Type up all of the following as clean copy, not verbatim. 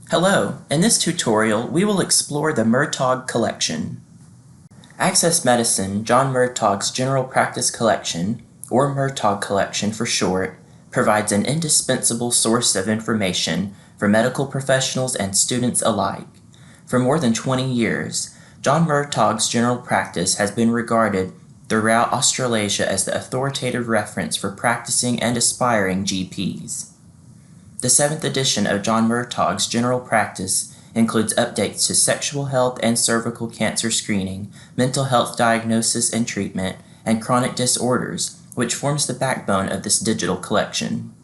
Hello, in this tutorial we will explore the Murtagh collection. Access Medicine, John Murtagh's General Practice Collection, or Murtagh Collection for short, provides an indispensable source of information for medical professionals and students alike. For more than 20 years, John Murtagh's General Practice has been regarded throughout Australasia as the authoritative reference for practicing and aspiring GPs. The 7th edition of John Murtagh's General Practice includes updates to sexual health and cervical cancer screening, mental health diagnosis and treatment, and chronic disorders, which forms the backbone of this digital collection.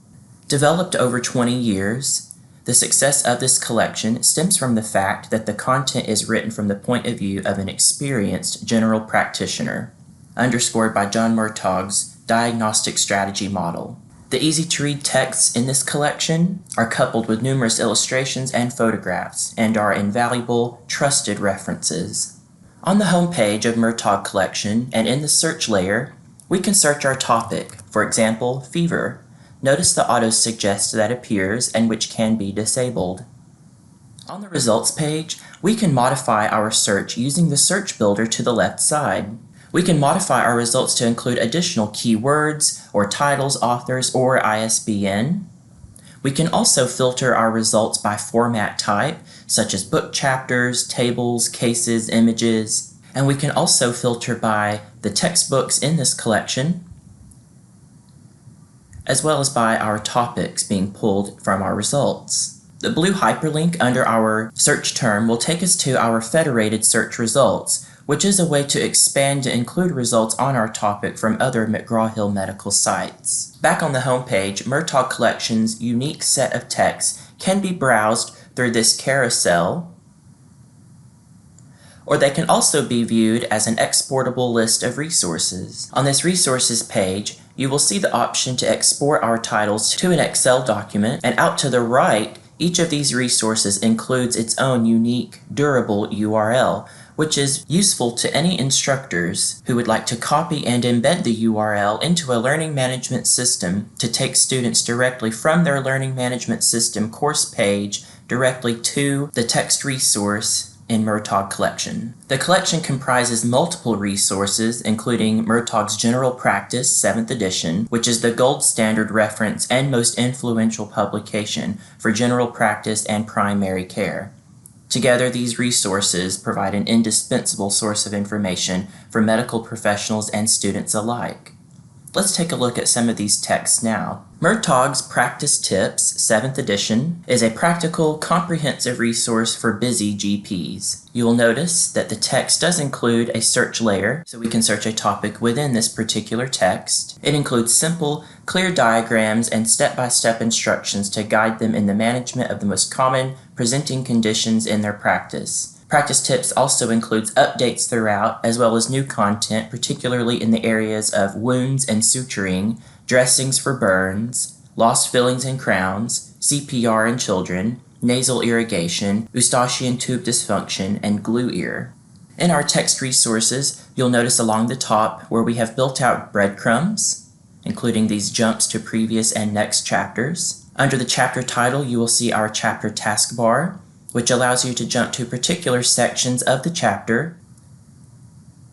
Developed over 20 years, the success of this collection stems from the fact that the content is written from the point of view of an experienced general practitioner, underscored by John Murtagh's diagnostic strategy model. The easy-to-read texts in this collection are coupled with numerous illustrations and photographs and are invaluable, trusted references. On the home page of Murtagh Collection and in the search layer, we can search our topic, for example, fever. Notice the auto-suggest that appears and which can be disabled. On the results page, we can modify our search using the search builder to the left side. We can modify our results to include additional keywords or titles, authors, or ISBN. We can also filter our results by format type, such as book chapters, tables, cases, images, and we can also filter by the textbooks in this collection, as well as by our topics being pulled from our results. The blue hyperlink under our search term will take us to our federated search results, which is a way to expand to include results on our topic from other McGraw-Hill medical sites. Back on the home page, Murtagh Collection's unique set of texts can be browsed through this carousel, or they can also be viewed as an exportable list of resources. On this resources page, you will see the option to export our titles to an Excel document, and out to the right, each of these resources includes its own unique, durable URL, which is useful to any instructors who would like to copy and embed the URL into a learning management system to take students directly from their learning management system course page directly to the text resource in Murtagh Collection. The collection comprises multiple resources, including Murtagh's General Practice, 7th edition, which is the gold standard reference and most influential publication for general practice and primary care. Together, these resources provide an indispensable source of information for medical professionals and students alike. Let's take a look at some of these texts now. Murtagh's Practice Tips, 7th edition, is a practical, comprehensive resource for busy GPs. You will notice that the text does include a search layer, so we can search a topic within this particular text. It includes simple, clear diagrams and step-by-step instructions to guide them in the management of the most common presenting conditions in their practice. Practice Tips also includes updates throughout, as well as new content, particularly in the areas of wounds and suturing, dressings for burns, lost fillings and crowns, CPR in children, nasal irrigation, eustachian tube dysfunction, and glue ear. In our text resources, you'll notice along the top where we have built out breadcrumbs, including these jumps to previous and next chapters. Under the chapter title, you will see our chapter taskbar, which allows you to jump to particular sections of the chapter.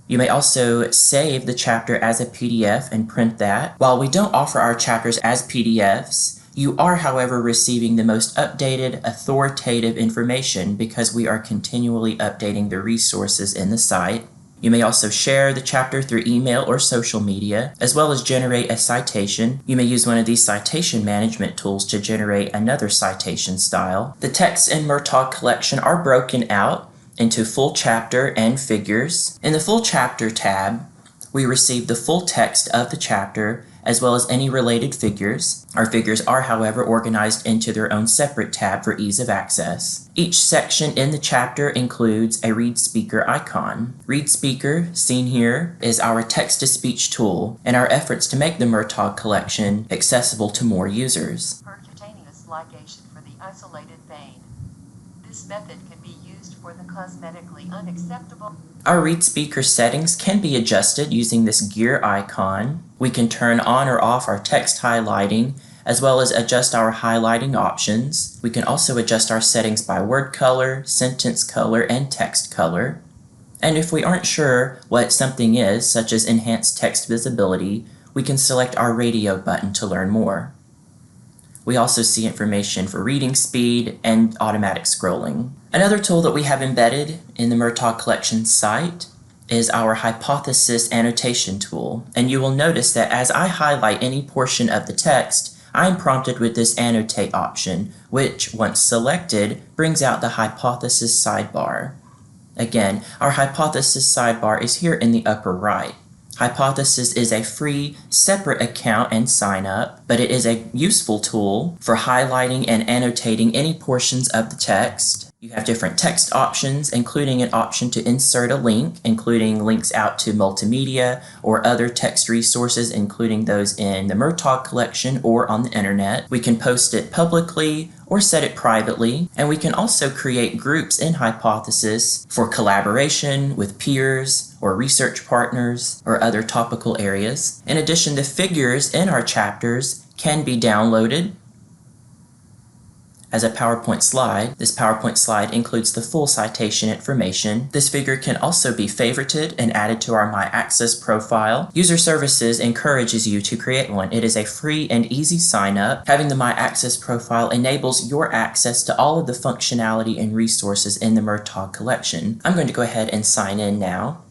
You may also save the chapter as a PDF and print that. While we don't offer our chapters as PDFs, you are, however, receiving the most updated, authoritative information because we are continually updating the resources in the site. You may also share the chapter through email or social media, as well as generate a citation. You may use one of these citation management tools to generate another citation style. The texts in Murtagh Collection are broken out into full chapter and figures. In the full chapter tab, we receive the full text of the chapter, as well as any related figures. Our figures are, however, organized into their own separate tab for ease of access. Each section in the chapter includes a Readspeaker icon. Readspeaker, seen here, is our text-to-speech tool in our efforts to make the Murtagh Collection accessible to more users. Percutaneous ligation for the isolated vein. This method can be used for the cosmetically unacceptable. Our Readspeaker settings can be adjusted using this gear icon. We can turn on or off our text highlighting, as well as adjust our highlighting options. We can also adjust our settings by word color, sentence color, and text color. And if we aren't sure what something is, such as enhanced text visibility, we can select our radio button to learn more. We also see information for reading speed and automatic scrolling. Another tool that we have embedded in the Murtagh Collection site is our Hypothesis Annotation tool. And you will notice that as I highlight any portion of the text, I am prompted with this Annotate option, which, once selected, brings out the Hypothesis sidebar. Again, our Hypothesis sidebar is here in the upper right. Hypothesis is a free, separate account and sign up, but it is a useful tool for highlighting and annotating any portions of the text. You have different text options, including an option to insert a link, including links out to multimedia or other text resources, including those in the Murtagh collection or on the internet. We can post it publicly or set it privately, and we can also create groups in Hypothesis for collaboration with peers or research partners or other topical areas. In addition, the figures in our chapters can be downloaded as a PowerPoint slide. This PowerPoint slide includes the full citation information. This figure can also be favorited and added to our My Access profile. User Services encourages you to create one. It is a free and easy sign up. Having the My Access profile enables your access to all of the functionality and resources in the Murtagh collection. I'm going to go ahead and sign in now.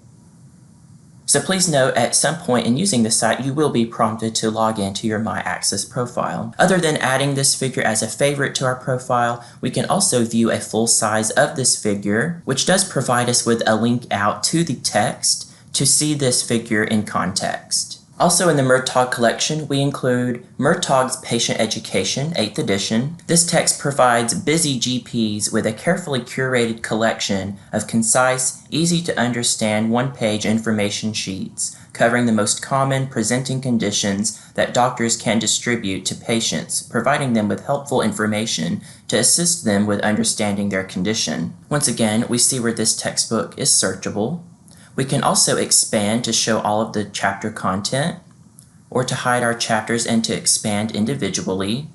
So please note, at some point in using the site, you will be prompted to log into your My Access profile. Other than adding this figure as a favorite to our profile, we can also view a full size of this figure, which does provide us with a link out to the text to see this figure in context. Also in the Murtagh collection, we include Murtagh's Patient Education, 8th edition. This text provides busy GPs with a carefully curated collection of concise, easy-to-understand one-page information sheets covering the most common presenting conditions that doctors can distribute to patients, providing them with helpful information to assist them with understanding their condition. Once again, we see where this textbook is searchable. We can also expand to show all of the chapter content, or to hide our chapters and to expand individually.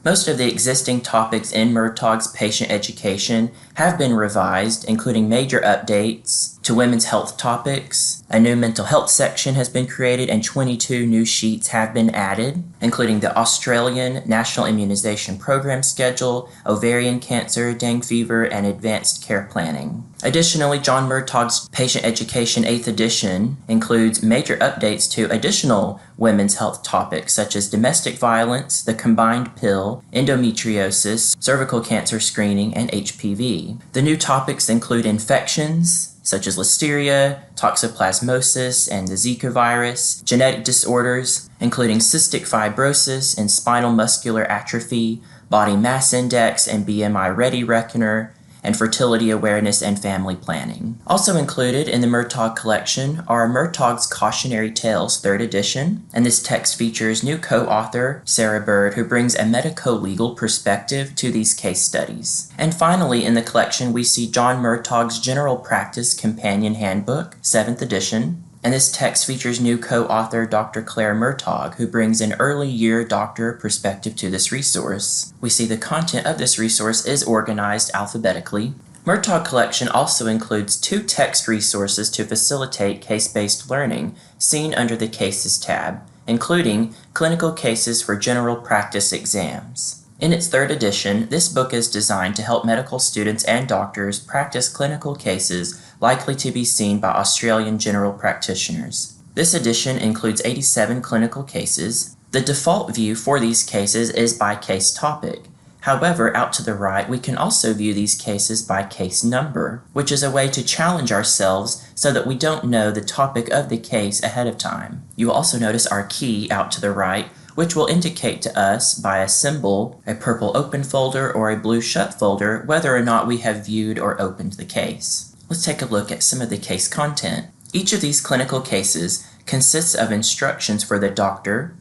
Most of the existing topics in Murtagh's Patient Education have been revised, including major updates to women's health topics. A new mental health section has been created and 22 new sheets have been added, including the Australian National Immunization Program schedule, ovarian cancer, dengue fever, and advanced care planning. Additionally, John Murtagh's Patient Education 8th edition includes major updates to additional women's health topics such as domestic violence, the combined pill, endometriosis, cervical cancer screening, and HPV. The new topics include infections such as listeria, toxoplasmosis, and the Zika virus, genetic disorders, including cystic fibrosis and spinal muscular atrophy, body mass index and BMI ready reckoner, and fertility awareness and family planning. Also included in the Murtagh collection are Murtagh's Cautionary Tales 3rd edition, and this text features new co-author Sarah Bird, who brings a medico-legal perspective to these case studies. And finally in the collection we see John Murtagh's General Practice Companion Handbook 7th edition, and this text features new co-author Dr. Claire Murtagh, who brings an early year doctor perspective to this resource. We see the content of this resource is organized alphabetically. Murtagh collection also includes 2 text resources to facilitate case-based learning, seen under the Cases tab, including Clinical Cases for General Practice Exams. In its 3rd edition, this book is designed to help medical students and doctors practice clinical cases likely to be seen by Australian general practitioners. This edition includes 87 clinical cases. The default view for these cases is by case topic. However, out to the right, we can also view these cases by case number, which is a way to challenge ourselves so that we don't know the topic of the case ahead of time. You will also notice our key out to the right, which will indicate to us by a symbol, a purple open folder or a blue shut folder, whether or not we have viewed or opened the case. Let's take a look at some of the case content. Each of these clinical cases consists of instructions for the doctor,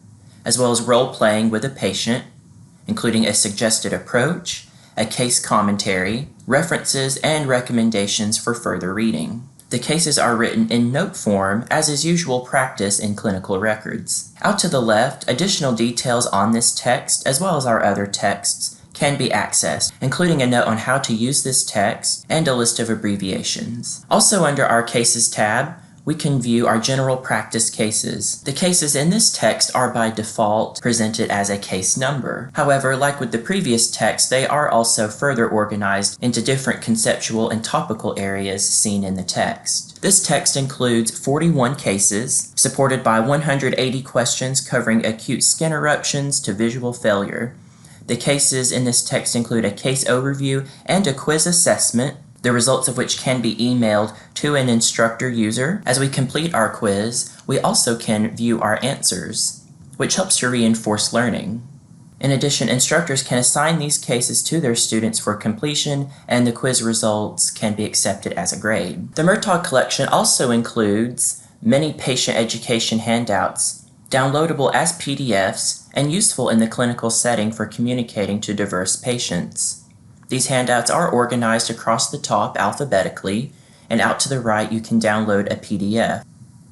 as well as role-playing with a patient, including a suggested approach, a case commentary, references, and recommendations for further reading. The cases are written in note form, as is usual practice in clinical records. Out to the left, additional details on this text, as well as our other texts, can be accessed, including a note on how to use this text and a list of abbreviations. Also under our Cases tab, we can view our general practice cases. The cases in this text are by default presented as a case number. However, like with the previous text, they are also further organized into different conceptual and topical areas seen in the text. This text includes 41 cases, supported by 180 questions covering acute skin eruptions to visual failure. The cases in this text include a case overview and a quiz assessment, the results of which can be emailed to an instructor user. As we complete our quiz, we also can view our answers, which helps to reinforce learning. In addition, instructors can assign these cases to their students for completion, and the quiz results can be accepted as a grade. The Murtagh collection also includes many patient education handouts, downloadable as PDFs, and useful in the clinical setting for communicating to diverse patients. These handouts are organized across the top alphabetically, and out to the right you can download a PDF.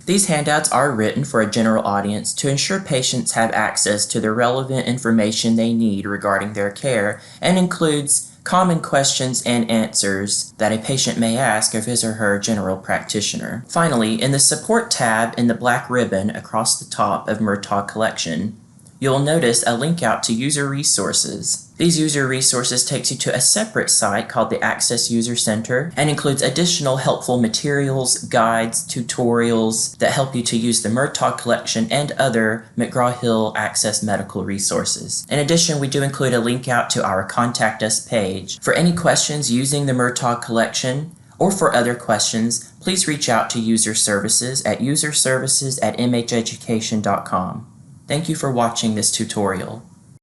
These handouts are written for a general audience to ensure patients have access to the relevant information they need regarding their care, and includes common questions and answers that a patient may ask of his or her general practitioner. Finally, in the Support tab in the black ribbon across the top of Murtagh collection, you'll notice a link out to user resources. These user resources takes you to a separate site called the Access User Center and includes additional helpful materials, guides, tutorials that help you to use the Murtagh collection and other McGraw-Hill Access medical resources. In addition, we do include a link out to our Contact Us page. For any questions using the Murtagh collection, or for other questions, please reach out to User Services at userservices@mheducation.com. Thank you for watching this tutorial.